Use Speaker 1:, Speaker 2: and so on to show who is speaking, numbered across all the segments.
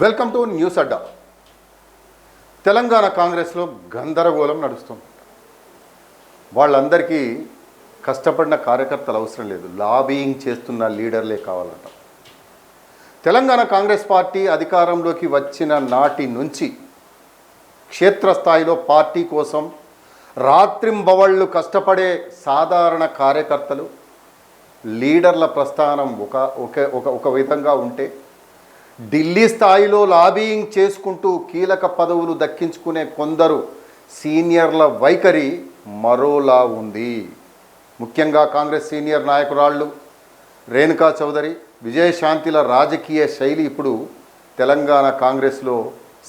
Speaker 1: Welcome to news అడ్డా. తెలంగాణ కాంగ్రెస్లో గందరగోళం నడుస్తుంది. వాళ్ళందరికీ కష్టపడిన కార్యకర్తలు అవసరం లేదు, లాబీయింగ్ చేస్తున్న లీడర్లే కావాలంట. తెలంగాణ కాంగ్రెస్ పార్టీ అధికారంలోకి వచ్చిన నాటి నుంచి క్షేత్రస్థాయిలో పార్టీ కోసం రాత్రింబవళ్ళు కష్టపడే సాధారణ కార్యకర్తలు లీడర్ల ప్రస్థానం ఒక విధంగా ఉంటే, ఢిల్లీ స్థాయిలో లాబీయింగ్ చేసుకుంటూ కీలక పదవులు దక్కించుకునే కొందరు సీనియర్ల వైఖరి మరోలా ఉంది. ముఖ్యంగా కాంగ్రెస్ సీనియర్ నాయకురాళ్ళు రేణుకా చౌదరి, విజయశాంతిల రాజకీయ శైలి ఇప్పుడు తెలంగాణ కాంగ్రెస్లో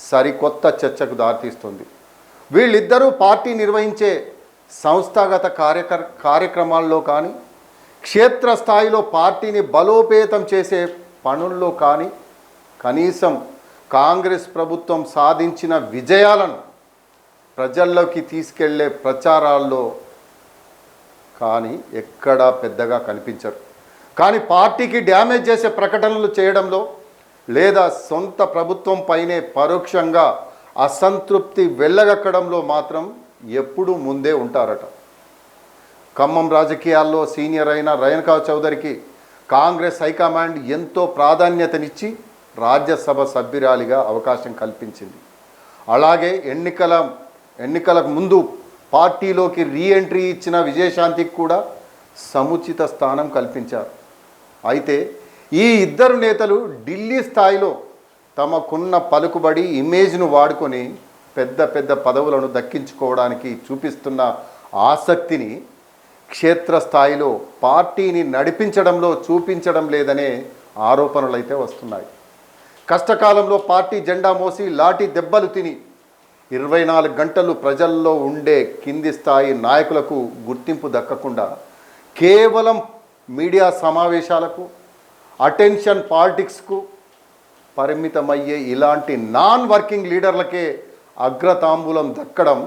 Speaker 1: సరికొత్త చర్చకు దారితీస్తుంది. వీళ్ళిద్దరూ పార్టీ నిర్వహించే సంస్థాగత కార్యక్రమాల్లో కానీ, క్షేత్రస్థాయిలో పార్టీని బలోపేతం చేసే పనుల్లో కానీ, కనీసం కాంగ్రెస్ ప్రభుత్వం సాధించిన విజయాలను ప్రజల్లోకి తీసుకెళ్లే ప్రచారాల్లో కానీ ఎక్కడా పెద్దగా కనిపించరు. కానీ పార్టీకి డ్యామేజ్ చేసే ప్రకటనలు చేయడంలో లేదా సొంత ప్రభుత్వం పైనే పరోక్షంగా అసంతృప్తి వెళ్ళగక్కడంలో మాత్రం ఎప్పుడూ ముందే ఉంటారట. ఖమ్మం రాజకీయాల్లో సీనియర్ అయిన రేణుకా చౌదరికి కాంగ్రెస్ హైకమాండ్ ఎంతో ప్రాధాన్యతనిచ్చి రాజ్యసభ సభ్యురాలిగా అవకాశం కల్పించింది. అలాగే ఎన్నికలకు ముందు పార్టీలోకి రీఎంట్రీ ఇచ్చిన విజయశాంతికి కూడా సముచిత స్థానం కల్పించారు. అయితే ఈ ఇద్దరు నేతలు ఢిల్లీ స్థాయిలో తమకున్న పలుకుబడి, ఇమేజ్ను వాడుకొని పెద్ద పెద్ద పదవులను దక్కించుకోవడానికి చూపిస్తున్న ఆసక్తిని క్షేత్రస్థాయిలో పార్టీని నడిపించడంలో చూపించడం లేదనే ఆరోపణలు అయితే వస్తున్నాయి. కష్టకాలంలో పార్టీ జెండా మోసి లాఠీ దెబ్బలు తిని 24 గంటలు ప్రజల్లో ఉండే కింది స్థాయి నాయకులకు గుర్తింపు దక్కకుండా కేవలం మీడియా సమావేశాలకు, అటెన్షన్ పాలిటిక్స్కు పరిమితమయ్యే ఇలాంటి నాన్ వర్కింగ్ లీడర్లకే అగ్రతాంబూలం దక్కడం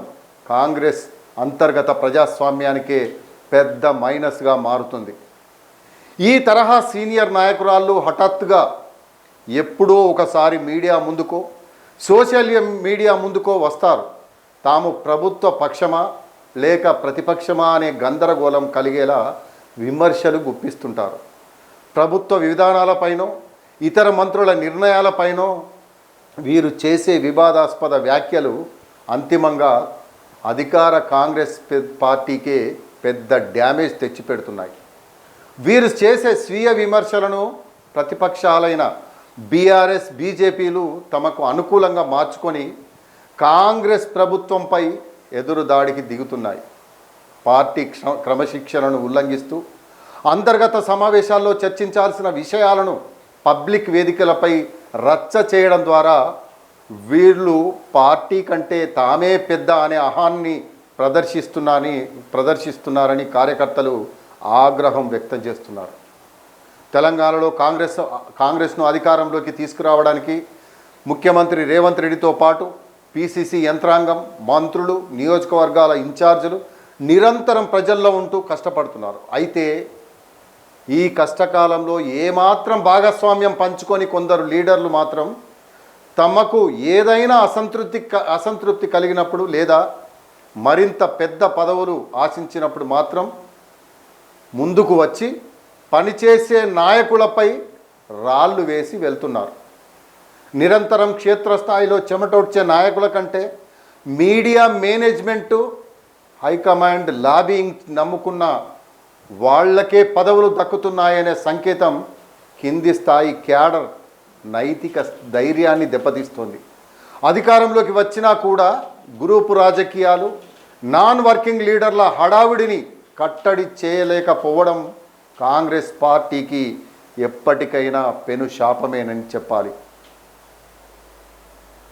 Speaker 1: కాంగ్రెస్ అంతర్గత ప్రజాస్వామ్యానికే పెద్ద మైనస్గా మారుతుంది. ఈ తరహా సీనియర్ నాయకురాళ్ళు హఠాత్తుగా ఎప్పుడో ఒకసారి మీడియా ముందుకో, సోషల్ మీడియా ముందుకో వస్తారు. తాము ప్రభుత్వ పక్షమా లేక ప్రతిపక్షమా అనే గందరగోళం కలిగేలా విమర్శలు గుప్పిస్తుంటారు. ప్రభుత్వ విధానాలపైనో ఇతర మంత్రుల నిర్ణయాలపైనో వీరు చేసే వివాదాస్పద వ్యాఖ్యలు అంతిమంగా అధికార కాంగ్రెస్ పార్టీకే పెద్ద డ్యామేజ్ తెచ్చిపెడుతున్నాయి. వీరు చేసే స్వీయ విమర్శలను ప్రతిపక్షాలైన బీఆర్ఎస్, బీజేపీలు తమకు అనుకూలంగా మార్చుకొని కాంగ్రెస్ ప్రభుత్వంపై ఎదురుదాడికి దిగుతున్నాయి. పార్టీ క్రమశిక్షణను ఉల్లంఘిస్తూ అంతర్గత సమావేశాల్లో చర్చించాల్సిన విషయాలను పబ్లిక్ వేదికలపై రచ్చ చేయడం ద్వారా వీళ్ళు పార్టీ కంటే తామే పెద్ద అనే అహాన్ని ప్రదర్శిస్తున్నారని కార్యకర్తలు ఆగ్రహం వ్యక్తం చేస్తున్నారు. తెలంగాణలో కాంగ్రెస్ను అధికారంలోకి తీసుకురావడానికి ముఖ్యమంత్రి రేవంత్ రెడ్డితో పాటు పిసిసి యంత్రాంగం, మంత్రులు, నియోజకవర్గాల ఇన్ఛార్జీలు నిరంతరం ప్రజల్లో ఉంటూ కష్టపడుతున్నారు. అయితే ఈ కష్టకాలంలో ఏమాత్రం భాగస్వామ్యం పంచుకొని కొందరు లీడర్లు మాత్రం తమకు ఏదైనా అసంతృప్తి కలిగినప్పుడు లేదా మరింత పెద్ద పదవులు ఆశించినప్పుడు మాత్రం ముందుకు వచ్చి పనిచేసే నాయకులపై రాళ్ళు వేసి వెళ్తున్నారు. నిరంతరం క్షేత్రస్థాయిలో చెమటొడ్చే నాయకుల కంటే మీడియా మేనేజ్మెంటు, హైకమాండ్ లాబీయింగ్ నమ్ముకున్న వాళ్లకే పదవులు దక్కుతున్నాయనే సంకేతం కింది స్థాయి క్యాడర్ నైతిక ధైర్యాన్ని దెబ్బతీస్తుంది. అధికారంలోకి వచ్చినా కూడా గ్రూపు రాజకీయాలు, నాన్ వర్కింగ్ లీడర్ల హడావిడిని కట్టడి చేయలేకపోవడం కాంగ్రెస్ పార్టీకి ఎప్పటికైనా పెను శాపమేనని చెప్పాలి.